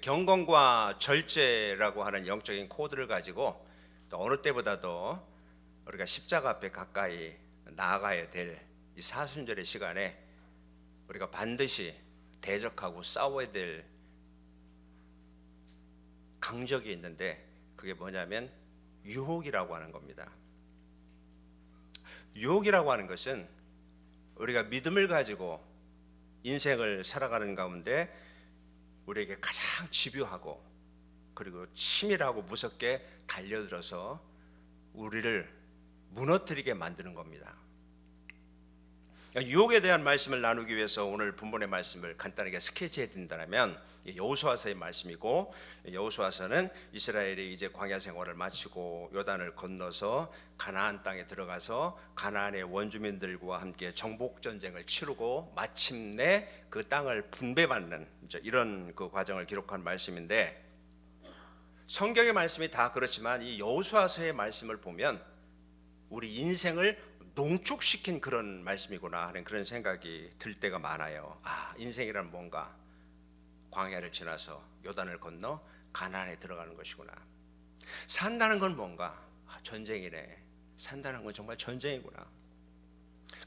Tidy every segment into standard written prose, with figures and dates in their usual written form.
경건과 절제라고 하는 영적인 코드를 가지고 또 어느 때보다도 우리가 십자가 앞에 가까이 나아가야 될 이 사순절의 시간에 우리가 반드시 대적하고 싸워야 될 강적이 있는데, 그게 뭐냐면 유혹이라고 하는 겁니다. 유혹이라고 하는 것은 우리가 믿음을 가지고 인생을 살아가는 가운데 우리에게 가장 집요하고 그리고 치밀하고 무섭게 달려들어서 우리를 무너뜨리게 만드는 겁니다. 유혹에 대한 말씀을 나누기 위해서 오늘 본문의 말씀을 간단하게 스케치해 드린다면, 여호수아서의 말씀이고, 여호수아서는 이스라엘이 이제 광야 생활을 마치고 요단을 건너서 가나안 땅에 들어가서 가나안의 원주민들과 함께 정복 전쟁을 치르고 마침내 그 땅을 분배받는 이런 그 과정을 기록한 말씀인데, 성경의 말씀이 다 그렇지만 이 여호수아서의 말씀을 보면 우리 인생을 농축시킨 그런 말씀이구나 하는 그런 생각이 들 때가 많아요. 인생이란 뭔가 광야를 지나서 요단을 건너 가나안에 들어가는 것이구나. 산다는 건 뭔가 전쟁이네. 산다는 건 정말 전쟁이구나.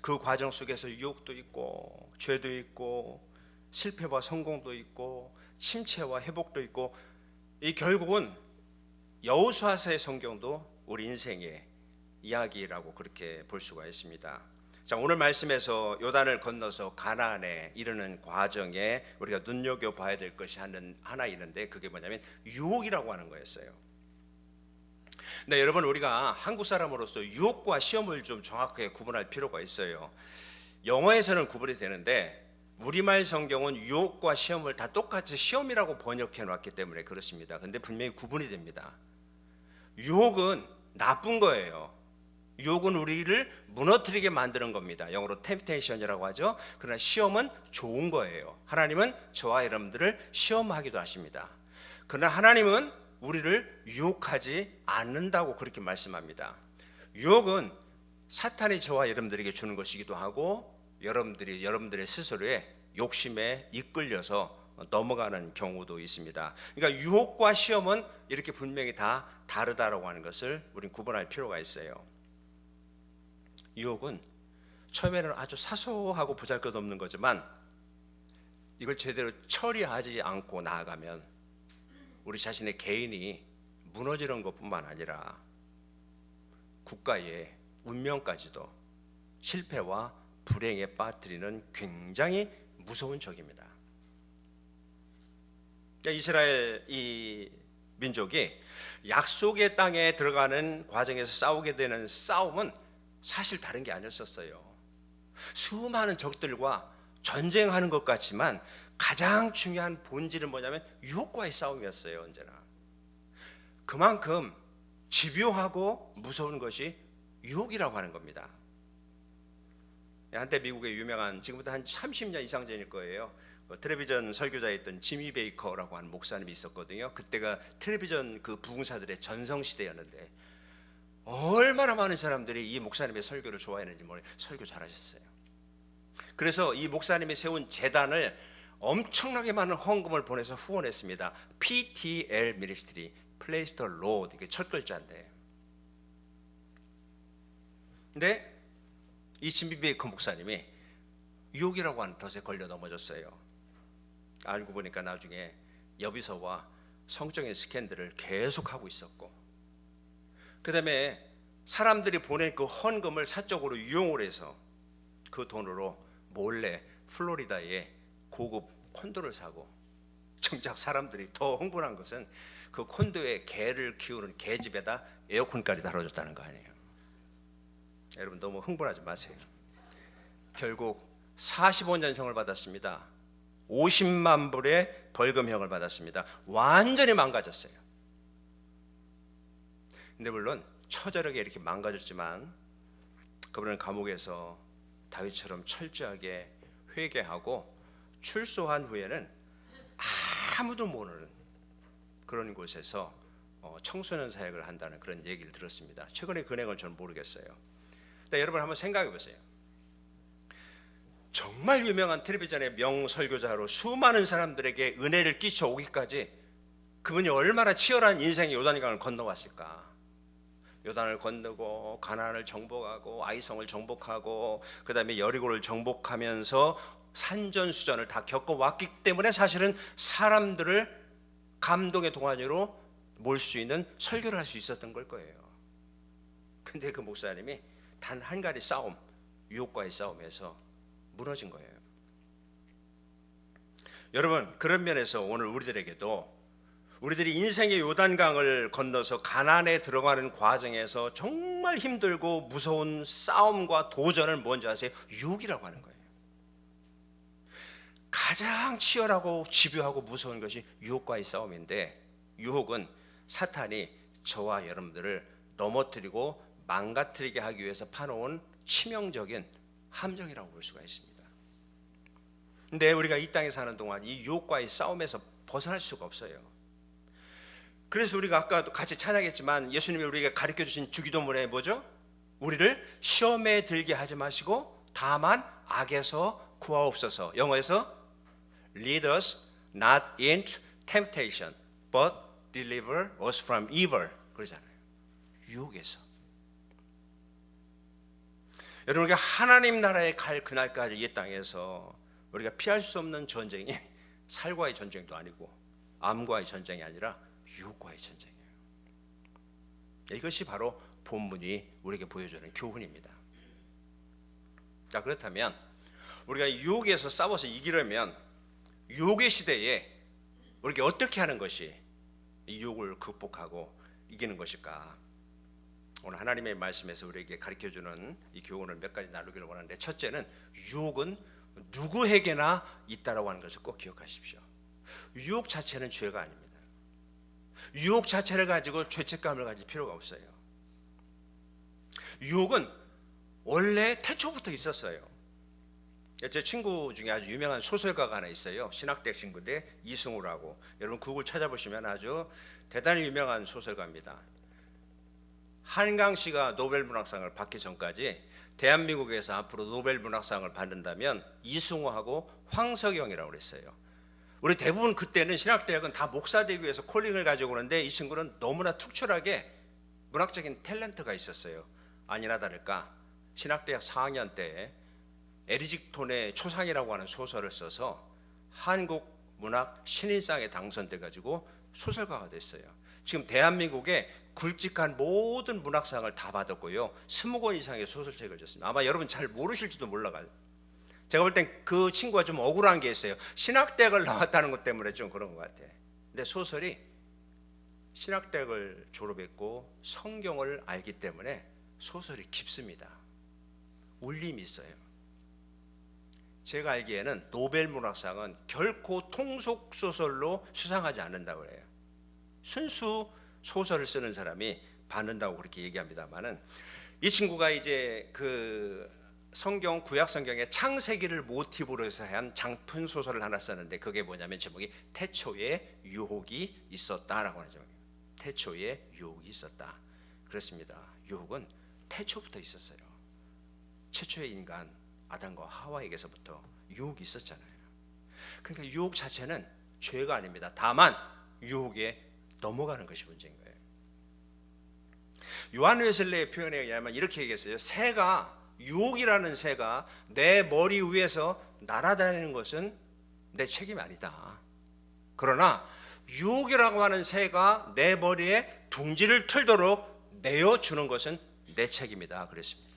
그 과정 속에서 유혹도 있고 죄도 있고 실패와 성공도 있고 침체와 회복도 있고, 이 결국은 여호수아서의 성경도 우리 인생의 이야기라고 그렇게 볼 수가 있습니다. 자, 오늘 말씀에서 요단을 건너서 가나안에 이르는 과정에 우리가 눈여겨봐야 될 것이 하나 있는데, 그게 뭐냐면 유혹이라고 하는 거였어요. 네, 여러분, 우리가 한국 사람으로서 유혹과 시험을 좀 정확하게 구분할 필요가 있어요. 영어에서는 구분이 되는데 우리말 성경은 유혹과 시험을 다 똑같이 시험이라고 번역해 놨기 때문에 그렇습니다. 근데 분명히 구분이 됩니다. 유혹은 나쁜 거예요. 유혹은 우리를 무너뜨리게 만드는 겁니다. 영어로 temptation이라고 하죠. 그러나 시험은 좋은 거예요. 하나님은 저와 여러분들을 시험하기도 하십니다. 그러나 하나님은 우리를 유혹하지 않는다고 그렇게 말씀합니다. 유혹은 사탄이 저와 여러분들에게 주는 것이기도 하고, 여러분들의 스스로의 욕심에 이끌려서 넘어가는 경우도 있습니다. 그러니까 유혹과 시험은 이렇게 분명히 다 다르다라고 하는 것을 우린 구분할 필요가 있어요. 유혹은 처음에는 아주 사소하고 보잘것없는 거지만 이걸 제대로 처리하지 않고 나아가면 우리 자신의 개인이 무너지는 것뿐만 아니라 국가의 운명까지도 실패와 불행에 빠뜨리는 굉장히 무서운 적입니다. 이스라엘 이 민족이 약속의 땅에 들어가는 과정에서 싸우게 되는 싸움은 사실 다른 게 아니었었어요. 수많은 적들과 전쟁하는 것 같지만 가장 중요한 본질은 뭐냐면 유혹과의 싸움이었어요. 언제나 그만큼 집요하고 무서운 것이 유혹이라고 하는 겁니다. 한때 미국의 유명한, 지금부터 한 30년 이상 전일 거예요, 텔레비전 설교자였던 지미 베이커라고 하는 목사님이 있었거든요. 그때가 텔레비전 그 부흥사들의 전성시대였는데 얼마나 많은 사람들이 이 목사님의 설교를 좋아했는지 모르겠어요. 설교 잘하셨어요. 그래서 이 목사님이 세운 재단을 엄청나게 많은 헌금을 보내서 후원했습니다. PTL 미니스트리, Place the Lord, 이게 첫 글자인데, 근데 이 지미 베이커 목사님이 유혹이라고 하는 덫에 걸려 넘어졌어요. 알고 보니까 나중에 여비서와 성적인 스캔들을 계속하고 있었고, 그 다음에 사람들이 보낸 그 헌금을 사적으로 이용을 해서 그 돈으로 몰래 플로리다에 고급 콘도를 사고, 정작 사람들이 더 흥분한 것은 그 콘도에 개를 키우는 개집에다 에어컨까지 달아줬다는 거 아니에요. 여러분 너무 흥분하지 마세요. 결국 45년형을 받았습니다. 50만 불의 벌금형을 받았습니다. 완전히 망가졌어요. 근데 물론 처절하게 이렇게 망가졌지만 그분은 감옥에서 다윗처럼 철저하게 회개하고 출소한 후에는 아무도 모르는 그런 곳에서 청소년 사역을 한다는 그런 얘기를 들었습니다. 최근에 그 내용을 저는 모르겠어요. 근데 여러분 한번 생각해 보세요. 정말 유명한 텔레비전의 명설교자로 수많은 사람들에게 은혜를 끼쳐 오기까지 그분이 얼마나 치열한 인생의 요단강을 건너왔을까. 요단을 건너고 가나안을 정복하고 아이성을 정복하고 그 다음에 여리고를 정복하면서 산전수전을 다 겪어왔기 때문에 사실은 사람들을 감동의 동안으로 몰 수 있는 설교를 할 수 있었던 걸 거예요. 근데 그 목사님이 단 한 가지 싸움, 유혹과의 싸움에서 무너진 거예요. 여러분, 그런 면에서 오늘 우리들에게도 우리들이 인생의 요단강을 건너서 가나안에 들어가는 과정에서 정말 힘들고 무서운 싸움과 도전을 뭔지 아세요? 유혹이라고 하는 거예요. 가장 치열하고 집요하고 무서운 것이 유혹과의 싸움인데, 유혹은 사탄이 저와 여러분들을 넘어뜨리고 망가뜨리게 하기 위해서 파놓은 치명적인 함정이라고 볼 수가 있습니다. 근데 우리가 이 땅에 사는 동안 이 유혹과의 싸움에서 벗어날 수가 없어요. 그래서 우리가 아까도 같이 찬양했지만 예수님이 우리에게 가르쳐 주신 주기도문에 뭐죠? 우리를 시험에 들게 하지 마시고 다만 악에서 구하옵소서. 영어에서 Lead us not into temptation, but deliver us from evil. 그러잖아요. 유혹에서. 여러분, 우리가 하나님 나라에 갈 그날까지 이 땅에서 우리가 피할 수 없는 전쟁이 살과의 전쟁도 아니고 암과의 전쟁이 아니라 유혹과의 전쟁이에요. 이것이 바로 본문이 우리에게 보여주는 교훈입니다. 자, 그렇다면 우리가 유혹에서 싸워서 이기려면 유혹의 시대에 우리에게 어떻게 하는 것이 이 유혹을 극복하고 이기는 것일까? 오늘 하나님의 말씀에서 우리에게 가르쳐주는 이 교훈을 몇 가지 나누기를 원하는데, 첫째는 유혹은 누구에게나 있다라고 하는 것을 꼭 기억하십시오. 유혹 자체는 죄가 아닙니다. 유혹 자체를 가지고 죄책감을 가질 필요가 없어요. 유혹은 원래 태초부터 있었어요. 제 친구 중에 아주 유명한 소설가가 하나 있어요. 신학대 친구인데 이승우라고. 여러분 구글 찾아보시면 아주 대단히 유명한 소설가입니다. 한강 씨가 노벨 문학상을 받기 전까지 대한민국에서 앞으로 노벨 문학상을 받는다면 이승우하고 황석영이라고 그랬어요. 우리 대부분 그때는 신학대학은 다 목사 되기 위해서 콜링을 가지고 오는데 이 친구는 너무나 특출하게 문학적인 탤런트가 있었어요. 아니나 다를까 신학대학 4학년 때 에리직톤의 초상이라고 하는 소설을 써서 한국 문학 신인상에 당선돼 가지고 소설가가 됐어요. 지금 대한민국에 굵직한 모든 문학상을 다 받았고요. 20권 이상의 소설책을 썼습니다. 아마 여러분 잘 모르실지도 몰라요. 제가 볼 땐 그 친구가 좀 억울한 게 있어요. 신학대학을 나왔다는 것 때문에 좀 그런 것 같아. 근데 소설이 신학대학을 졸업했고 성경을 알기 때문에 소설이 깊습니다. 울림이 있어요. 제가 알기에는 노벨 문학상은 결코 통속 소설로 수상하지 않는다고 그래요. 순수 소설을 쓰는 사람이 받는다고 그렇게 얘기합니다만은, 이 친구가 이제 그 성경 구약 성경의 창세기를 모티브로 해서 한 장편 소설을 하나 썼는데 그게 뭐냐면 제목이 태초에 유혹이 있었다라고 하는 제목이에요. 태초에 유혹이 있었다. 그렇습니다. 유혹은 태초부터 있었어요. 최초의 인간 아담과 하와에게서부터 유혹이 있었잖아요. 그러니까 유혹 자체는 죄가 아닙니다. 다만 유혹에 넘어가는 것이 문제인 거예요. 요한 웨슬레의 표현에 의하면 이렇게 얘기했어요. 유혹이라는 새가 내 머리 위에서 날아다니는 것은 내 책임이 아니다. 그러나 유혹이라고 하는 새가 내 머리에 둥지를 틀도록 내어주는 것은 내 책임이다. 그랬습니다.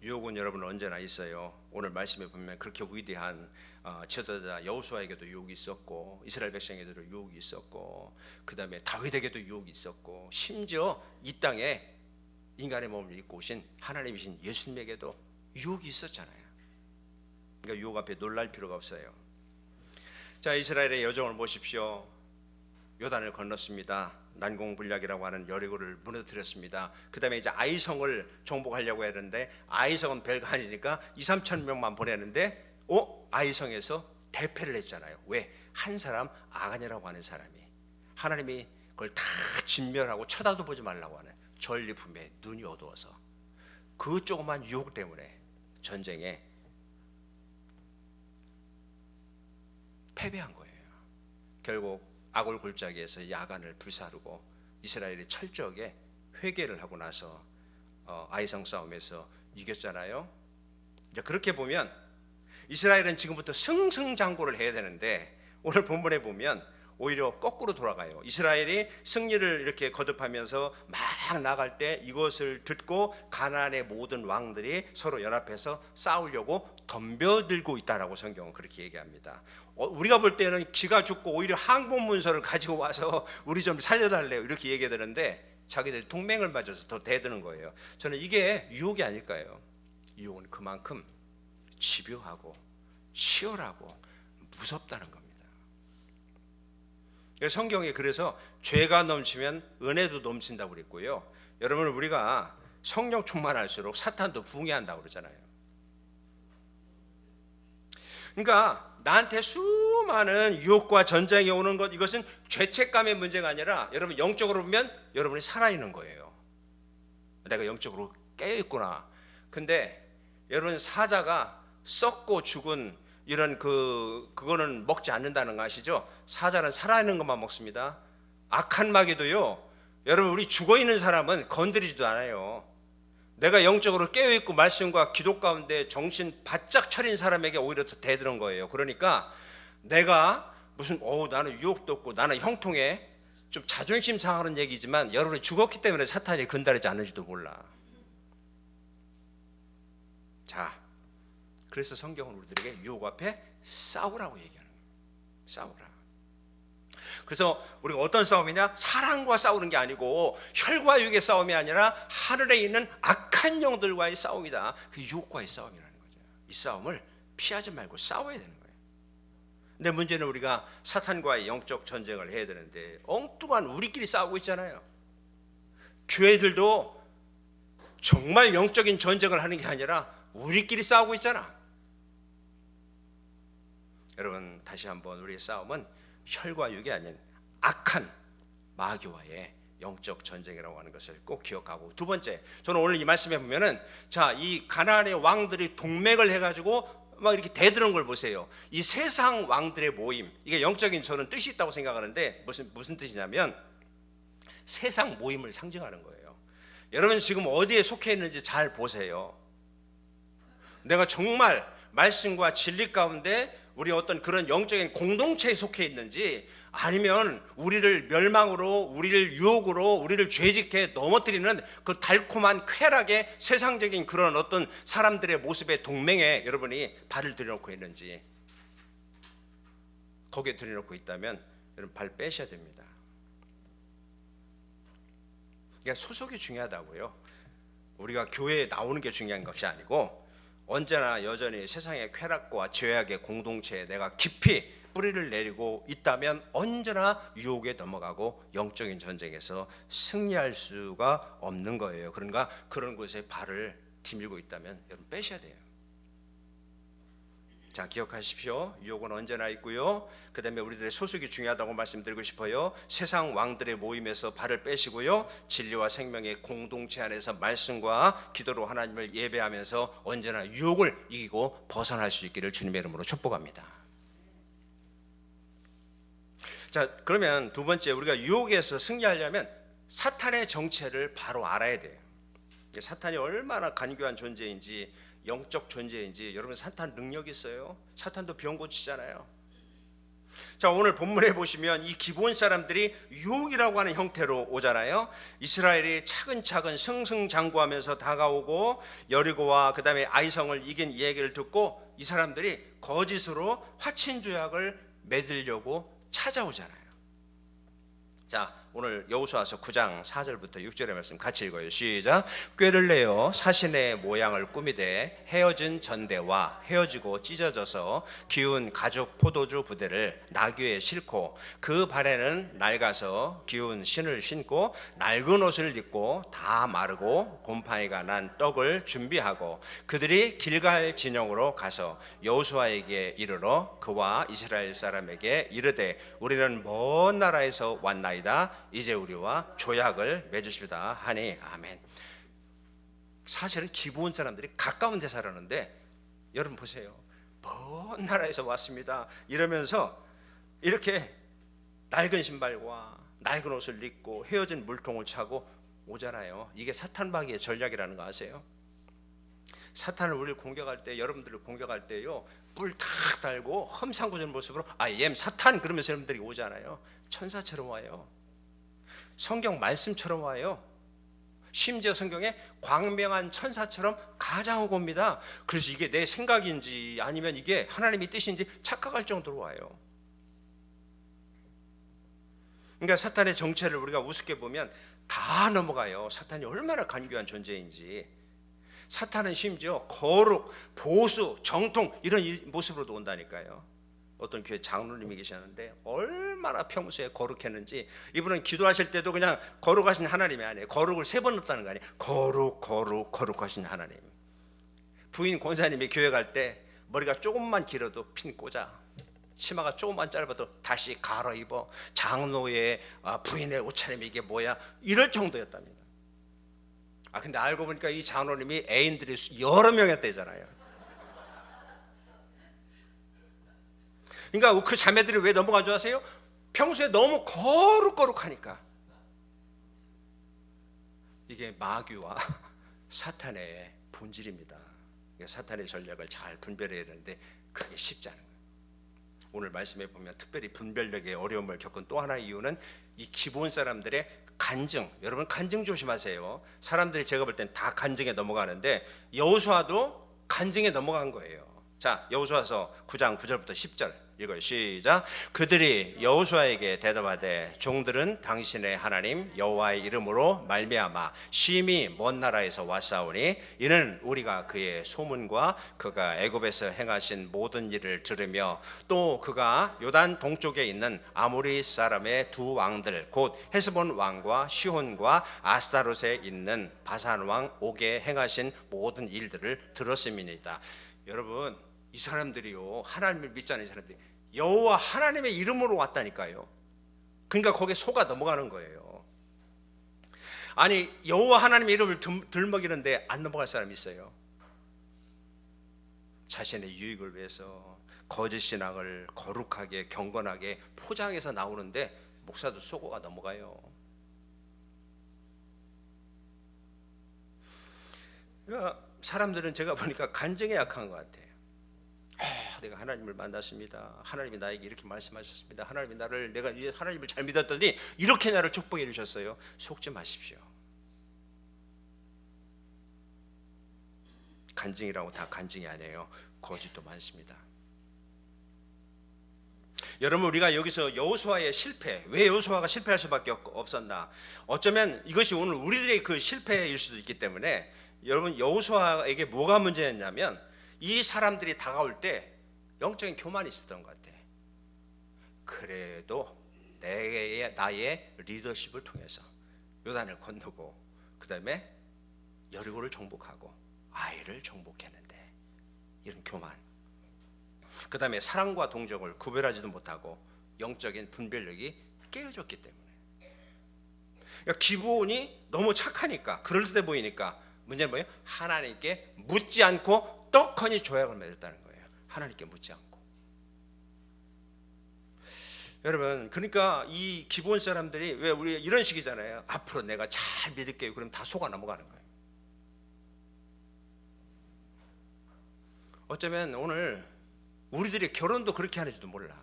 유혹은 여러분 언제나 있어요. 오늘 말씀에 보면 그렇게 위대한 지도자 여호수아에게도 유혹이 있었고 이스라엘 백성에게도 유혹이 있었고 그 다음에 다윗에게도 유혹이 있었고 심지어 이 땅에 인간의 몸을 입고 오신 하나님이신 예수님에게도 유혹이 있었잖아요. 그러니까 유혹 앞에 놀랄 필요가 없어요. 자, 이스라엘의 여정을 보십시오. 요단을 건넜습니다. 난공불락이라고 하는 여리고를 무너뜨렸습니다. 그 다음에 이제 아이성을 정복하려고 했는데 아이성은 별거 아니니까 2-3천 명만 보내는데 아이성에서 대패를 했잖아요. 왜? 한 사람 아간이라고 하는 사람이 하나님이 그걸 다 진멸하고 쳐다도 보지 말라고 하는 전리품에 눈이 어두워서 그 조그만 유혹 때문에 전쟁에 패배한 거예요. 결국 아골 골짜기에서 야간을 불사르고 이스라엘이 철저하게 회개를 하고 나서 아이성 싸움에서 이겼잖아요. 이제 그렇게 보면 이스라엘은 지금부터 승승장구를 해야 되는데 오늘 본문에 보면 오히려 거꾸로 돌아가요. 이스라엘이 승리를 이렇게 거듭하면서 막 나갈 때 이것을 듣고 가나안의 모든 왕들이 서로 연합해서 싸우려고 덤벼들고 있다라고 성경은 그렇게 얘기합니다. 우리가 볼 때는 기가 죽고 오히려 항복 문서를 가지고 와서 우리 좀 살려달래요 이렇게 얘기되는데 자기들이 동맹을 맺어서 더 대드는 거예요. 저는 이게 유혹이 아닐까요? 유혹은 그만큼 집요하고 치열하고 무섭다는 겁니다. 성경에 그래서 죄가 넘치면 은혜도 넘친다고 그랬고요. 여러분 우리가 성령 충만할수록 사탄도 붕괴한다고 그러잖아요. 그러니까 나한테 수많은 유혹과 전쟁이 오는 것 이것은 죄책감의 문제가 아니라 여러분 영적으로 보면 여러분이 살아있는 거예요. 내가 영적으로 깨어있구나. 근데 여러분 사자가 썩고 죽은 이런 그거는 먹지 않는다는 거 아시죠? 사자는 살아있는 것만 먹습니다. 악한 마귀도요. 여러분 우리 죽어있는 사람은 건드리지도 않아요. 내가 영적으로 깨어있고 말씀과 기도 가운데 정신 바짝 차린 사람에게 오히려 더 대드는 거예요. 그러니까 내가 무슨 나는 유혹도 없고 나는 형통해 좀 자존심 상하는 얘기지만 여러분이 죽었기 때문에 사탄이 건드리지 않는지도 몰라. 자, 그래서 성경은 우리들에게 유혹 앞에 싸우라고 얘기하는 거예요. 싸우라. 그래서 우리가 어떤 싸움이냐? 사랑과 싸우는 게 아니고 혈과 육의 싸움이 아니라 하늘에 있는 악한 영들과의 싸움이다. 그 유혹과의 싸움이라는 거죠. 이 싸움을 피하지 말고 싸워야 되는 거예요. 근데 문제는 우리가 사탄과의 영적 전쟁을 해야 되는데 엉뚱한 우리끼리 싸우고 있잖아요. 교회들도 정말 영적인 전쟁을 하는 게 아니라 우리끼리 싸우고 있잖아. 여러분 다시 한번 우리의 싸움은 혈과 육이 아닌 악한 마귀와의 영적 전쟁이라고 하는 것을 꼭 기억하고, 두 번째, 저는 오늘 이 말씀에 보면은 이 가나안의 왕들이 동맹을 해가지고 막 이렇게 대드는 걸 보세요. 이 세상 왕들의 모임, 이게 영적인 저는 뜻이 있다고 생각하는데 무슨 뜻이냐면 세상 모임을 상징하는 거예요. 여러분 지금 어디에 속해 있는지 잘 보세요. 내가 정말 말씀과 진리 가운데 우리 어떤 그런 영적인 공동체에 속해 있는지, 아니면 우리를 멸망으로, 우리를 유혹으로, 우리를 죄짓게 넘어뜨리는 그 달콤한 쾌락의 세상적인 그런 어떤 사람들의 모습의 동맹에 여러분이 발을 들여놓고 있는지, 거기에 들여놓고 있다면 여러분 발 빼셔야 됩니다. 그러니까 소속이 중요하다고요. 우리가 교회에 나오는 게 중요한 것이 아니고 언제나 여전히 세상의 쾌락과 죄악의 공동체에 내가 깊이 뿌리를 내리고 있다면 언제나 유혹에 넘어가고 영적인 전쟁에서 승리할 수가 없는 거예요. 그러니까 그런 곳에 발을 디밀고 있다면 여러분 빼셔야 돼요. 자, 기억하십시오. 유혹은 언제나 있고요. 그 다음에 우리들의 소속이 중요하다고 말씀드리고 싶어요. 세상 왕들의 모임에서 발을 빼시고요, 진리와 생명의 공동체 안에서 말씀과 기도로 하나님을 예배하면서 언제나 유혹을 이기고 벗어날 수 있기를 주님의 이름으로 축복합니다. 자, 그러면 두 번째, 우리가 유혹에서 승리하려면 사탄의 정체를 바로 알아야 돼요. 사탄이 얼마나 간교한 존재인지, 영적 존재인지. 여러분 사탄 능력이 있어요. 사탄도 병 고치잖아요. 자, 오늘 본문에 보시면 이 기본 사람들이 유혹이라고 하는 형태로 오잖아요. 이스라엘이 차근차근 승승장구하면서 다가오고 여리고와 그 다음에 아이성을 이긴 이야기를 듣고 이 사람들이 거짓으로 화친조약을 맺으려고 찾아오잖아요. 자, 오늘 여호수아서 9장 4절부터 6절의 말씀 같이 읽어요. 시작. 꾀를 내어 사신의 모양을 꾸미되 헤어진 전대와 헤어지고 찢어져서 기운 가죽 포도주 부대를 나귀에 싣고 그 발에는 낡아서 기운 신을 신고 낡은 옷을 입고 다 마르고 곰팡이가 난 떡을 준비하고 그들이 길갈 진영으로 가서 여호수아에게 이르러 그와 이스라엘 사람에게 이르되 우리는 먼 나라에서 왔나이다. 이제 우리와 조약을 맺으시다 하니 아멘. 사실은 기브온 사람들이 가까운 데 살았는데, 여러분 보세요. 먼 나라에서 왔습니다 이러면서 이렇게 낡은 신발과 낡은 옷을 입고 헤어진 물통을 차고 오잖아요. 이게 사탄마귀의 전략이라는 거 아세요? 사탄을 우리를 공격할 때, 여러분들을 공격할 때요, 뿔 탁 달고 험상궂은 모습으로 I am 사탄 그러면서 여러분들이 오잖아요. 천사처럼 와요. 성경 말씀처럼 와요. 심지어 성경에 광명한 천사처럼 가장하고 옵니다. 그래서 이게 내 생각인지 아니면 이게 하나님의 뜻인지 착각할 정도로 와요. 그러니까 사탄의 정체를 우리가 우습게 보면 다 넘어가요. 사탄이 얼마나 간교한 존재인지. 사탄은 심지어 거룩, 보수, 정통 이런 모습으로도 온다니까요. 어떤 교회 장로님이 계셨는데 얼마나 평소에 거룩했는지, 이분은 기도하실 때도 그냥 거룩하신 하나님이 아니에요. 거룩을 3번 넣었다는 거 아니에요. 거룩하신 하나님. 부인 권사님이 교회 갈 때 머리가 조금만 길어도 핀 꽂아, 치마가 조금만 짧아도 다시 갈아입어. 장로의 부인의 옷차림이 이게 뭐야, 이럴 정도였답니다. 근데 알고 보니까 이 장로님이 애인들이 여러 명이었대잖아요. 그러니까 그 자매들이 왜 넘어간 줄 아세요? 평소에 너무 거룩하니까. 이게 마귀와 사탄의 본질입니다. 사탄의 전략을 잘 분별해야 되는데 그게 쉽지 않은 거예요. 오늘 말씀에 보면 특별히 분별력에 어려움을 겪은 또 하나의 이유는 이 기본 사람들의 간증. 여러분 간증 조심하세요. 사람들이 제가 볼 땐 다 간증에 넘어가는데 여호수아도 간증에 넘어간 거예요. 자, 여호수아서 9장 9절부터 10절 읽어요. 시작. 그들이 여호수아에게 대답하되 종들은 당신의 하나님 여호와의 이름으로 말미암아 심히 먼 나라에서 왔사오니 이는 우리가 그의 소문과 그가 애굽에서 행하신 모든 일을 들으며 또 그가 요단 동쪽에 있는 아모리 사람의 2 왕들 곧 헤스본 왕과 시혼과 아스타롯에 있는 바산 왕 옥에 행하신 모든 일들을 들었음이니이다. 여러분, 이 사람들이요, 하나님을 믿지 않는 사람들이 여호와 하나님의 이름으로 왔다니까요. 그러니까 거기에 속아 넘어가는 거예요. 아니, 여호와 하나님의 이름을 들먹이는데 안 넘어갈 사람이 있어요. 자신의 유익을 위해서 거짓 신앙을 거룩하게 경건하게 포장해서 나오는데 목사도 속어가 넘어가요. 그러니까 사람들은 제가 보니까 간증에 약한 것 같아요. 내가 하나님을 만났습니다. 하나님이 나에게 이렇게 말씀하셨습니다. 하나님이 내가 하나님을 잘 믿었더니 이렇게 나를 축복해 주셨어요. 속지 마십시오. 간증이라고 다 간증이 아니에요. 거짓도 많습니다. 여러분, 우리가 여기서 여호수아의 실패, 왜 여호수아가 실패할 수밖에 없었나? 어쩌면 이것이 오늘 우리들의 그 실패일 수도 있기 때문에, 여러분, 여호수아에게 뭐가 문제였냐면 이 사람들이 다가올 때 영적인 교만이 있었던 것 같아. 그래도 나의 리더십을 통해서 요단을 건너고 그 다음에 여리고를 정복하고 아이를 정복했는데, 이런 교만. 그 다음에 사랑과 동정을 구별하지도 못하고 영적인 분별력이 깨어졌기 때문에. 그러니까 기브온이 너무 착하니까, 그럴듯해 보이니까 문제는 뭐예요? 하나님께 묻지 않고 떡하니 조약을 맺었다는 거예요. 하나님께 묻지 않고. 여러분, 그러니까 이 기브온 사람들이 왜 우리 이런 식이잖아요. 앞으로 내가 잘 믿을게요. 그럼 다 속아 넘어가는 거예요. 어쩌면 오늘 우리들의 결혼도 그렇게 하는지도 몰라.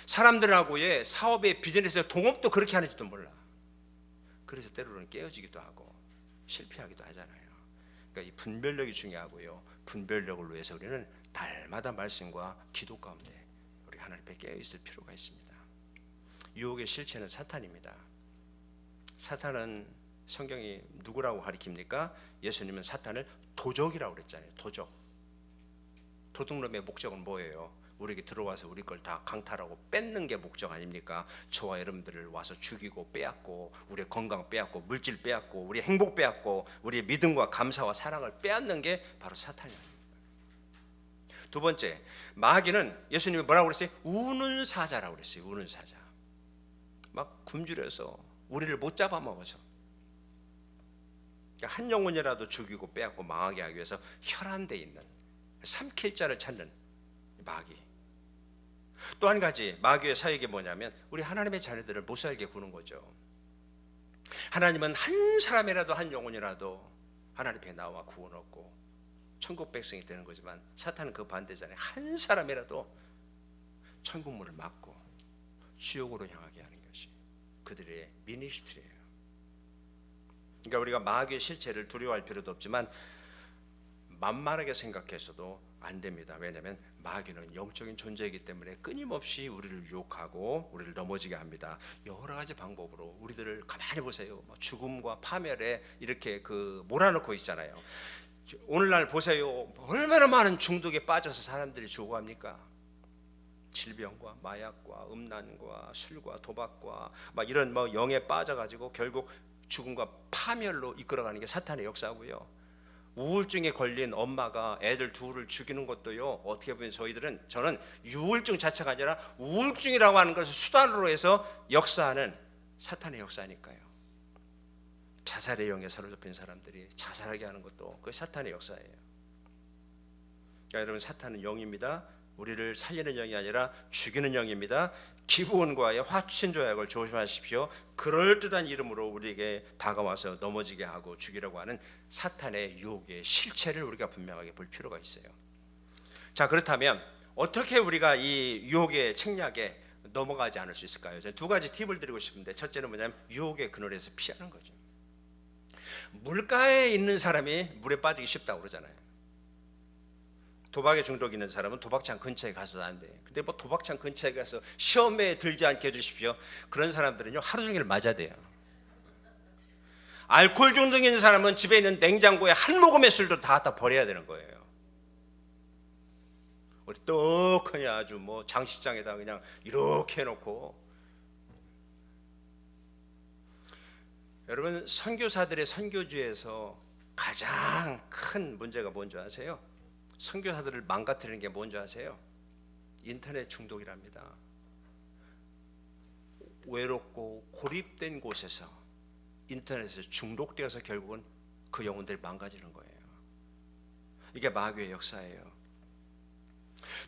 사람들하고의 사업의 비즈니스의 동업도 그렇게 하는지도 몰라. 그래서 때로는 깨어지기도 하고 실패하기도 하잖아요. 그러니까 이 분별력이 중요하고요. 분별력을 위해서 우리는 날마다 말씀과 기도 가운데 우리 하나님 앞에 깨어 있을 필요가 있습니다. 유혹의 실체는 사탄입니다. 사탄은 성경이 누구라고 가리킵니까? 예수님은 사탄을 도적이라고 그랬잖아요. 도둑놈의 목적은 뭐예요? 우리에게 들어와서 우리 걸 다 강탈하고 뺏는 게 목적 아닙니까? 저와 여러분들을 와서 죽이고 빼앗고, 우리의 건강 빼앗고, 물질 빼앗고, 우리의 행복 빼앗고, 우리의 믿음과 감사와 사랑을 빼앗는 게 바로 사탄이 아닙니까? 두 번째, 마귀는 예수님이 뭐라고 그랬어요? 우는 사자라고 그랬어요. 우는 사자. 막 굶주려서 우리를 못 잡아먹어서. 그러니까 한 영혼이라도 죽이고 빼앗고 망하게 하기 위해서 혈안돼 있는 삼킬 자를 찾는 마귀. 또 한 가지 마귀의 사역이 뭐냐면 우리 하나님의 자녀들을 못 살게 구는 거죠. 하나님은 한 사람이라도 한 영혼이라도 하나님 앞에 나와 구원 얻고 천국 백성이 되는 거지만 사탄은 그 반대잖아요. 한 사람이라도 천국문을 막고 지옥으로 향하게 하는 것이 그들의 미니스트리예요. 그러니까 우리가 마귀의 실체를 두려워할 필요도 없지만 만만하게 생각해서도 안 됩니다. 왜냐하면 마귀는 영적인 존재이기 때문에 끊임없이 우리를 유혹하고 우리를 넘어지게 합니다. 여러 가지 방법으로 우리들을 가만히 보세요. 죽음과 파멸에 이렇게 몰아넣고 있잖아요. 오늘날 보세요. 얼마나 많은 중독에 빠져서 사람들이 죽어갑니까? 질병과 마약과 음란과 술과 도박과 막 이런 영에 빠져가지고 결국 죽음과 파멸로 이끌어가는 게 사탄의 역사고요. 우울증에 걸린 엄마가 애들 둘을 죽이는 것도요, 어떻게 보면 저는 우울증 자체가 아니라 우울증이라고 하는 것을 수단으로 해서 역사하는 사탄의 역사니까요. 자살의 영에 사로잡힌 사람들이 자살하게 하는 것도 그게 사탄의 역사예요. 그러니까 여러분, 사탄은 영입니다. 우리를 살리는 영이 아니라 죽이는 영입니다. 기브온과의 화친 조약을 조심하십시오. 그럴듯한 이름으로 우리에게 다가와서 넘어지게 하고 죽이려고 하는 사탄의 유혹의 실체를 우리가 분명하게 볼 필요가 있어요. 자, 그렇다면 어떻게 우리가 이 유혹의 책략에 넘어가지 않을 수 있을까요? 저는 두 가지 팁을 드리고 싶은데, 첫째는 뭐냐면 유혹의 그늘에서 피하는 거죠. 물가에 있는 사람이 물에 빠지기 쉽다고 그러잖아요. 도박에 중독 있는 사람은 도박장 근처에 가서도 안 돼. 근데 도박장 근처에 가서 시험에 들지 않게 해주십시오. 그런 사람들은요, 하루 종일 맞아야 돼요. 알코올 중독 있는 사람은 집에 있는 냉장고에 한 모금의 술도 다 갖다 버려야 되는 거예요. 우리 떡하니 아주 장식장에다 그냥 이렇게 해놓고. 여러분, 선교사들의 선교지에서 가장 큰 문제가 뭔지 아세요? 선교사들을 망가뜨리는 게 뭔지 아세요? 인터넷 중독이랍니다. 외롭고 고립된 곳에서 인터넷에 중독되어서 결국은 그 영혼들이 망가지는 거예요. 이게 마귀의 역사예요.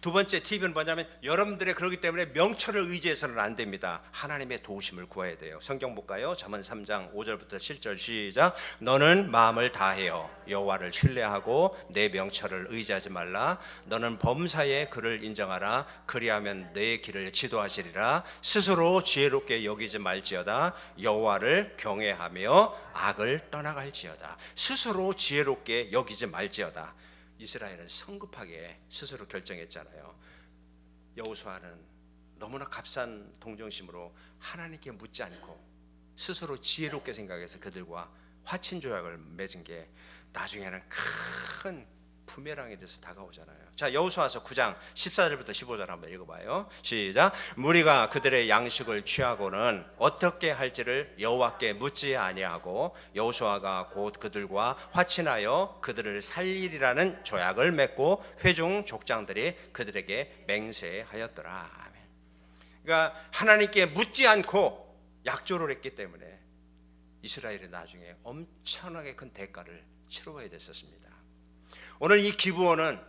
두 번째 팁은 뭐냐면, 여러분들의 그러기 때문에 명철을 의지해서는 안 됩니다. 하나님의 도우심을 구해야 돼요. 성경 볼까요? 잠언 3장 5절부터 7절 시작. 너는 마음을 다하여 여호와를 신뢰하고 내 명철을 의지하지 말라. 너는 범사에 그를 인정하라. 그리하면 내 길을 지도하시리라. 스스로 지혜롭게 여기지 말지어다. 여호와를 경외하며 악을 떠나갈지어다. 스스로 지혜롭게 여기지 말지어다. 이스라엘은 성급하게 스스로 결정했잖아요. 여호수아는 너무나 값싼 동정심으로 하나님께 묻지 않고 스스로 지혜롭게 생각해서 그들과 화친 조약을 맺은 게 나중에는 큰 부메랑이 돼서 다가오잖아요. 자, 여호수아서 9장 14절부터 15절 한번 읽어봐요. 시작. 무리가 그들의 양식을 취하고는 어떻게 할지를 여호와께 묻지 아니하고 여호수아가 곧 그들과 화친하여 그들을 살리리라는 조약을 맺고 회중 족장들이 그들에게 맹세하였더라. 그러니까 하나님께 묻지 않고 약조를 했기 때문에 이스라엘이 나중에 엄청나게 큰 대가를 치러야 됐었습니다. 오늘 이 기브온은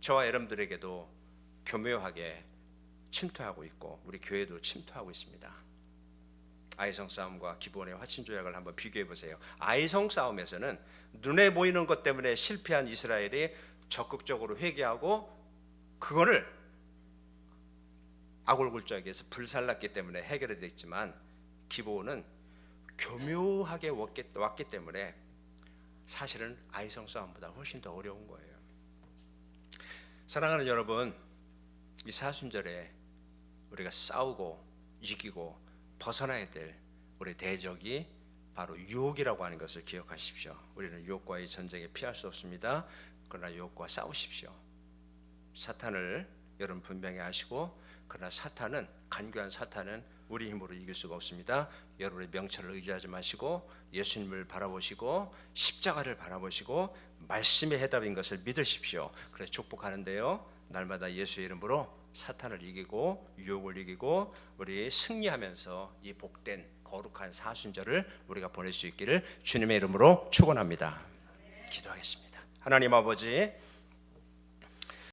저와 여러분들에게도 교묘하게 침투하고 있고 우리 교회도 침투하고 있습니다. 아이성 싸움과 기브온의 화친 조약을 한번 비교해 보세요. 아이성 싸움에서는 눈에 보이는 것 때문에 실패한 이스라엘이 적극적으로 회개하고 그거를 아골골짜기에서 불살랐기 때문에 해결이 됐지만, 기브온은 교묘하게 왔기 때문에 사실은 아이성 싸움보다 훨씬 더 어려운 거예요. 사랑하는 여러분, 이 사순절에 우리가 싸우고 이기고 벗어나야 될 우리 대적이 바로 유혹이라고 하는 것을 기억하십시오. 우리는 유혹과의 전쟁에 피할 수 없습니다. 그러나 유혹과 싸우십시오. 사탄을 여러분 분명히 아시고, 그러나 사탄은, 간교한 사탄은 우리 힘으로 이길 수가 없습니다. 여러분의 명철을 의지하지 마시고 예수님을 바라보시고 십자가를 바라보시고 말씀의 해답인 것을 믿으십시오. 그래서 축복하는데요, 날마다 예수의 이름으로 사탄을 이기고 유혹을 이기고 우리 승리하면서 이 복된 거룩한 사순절을 우리가 보낼 수 있기를 주님의 이름으로 축원합니다. 기도하겠습니다. 하나님 아버지,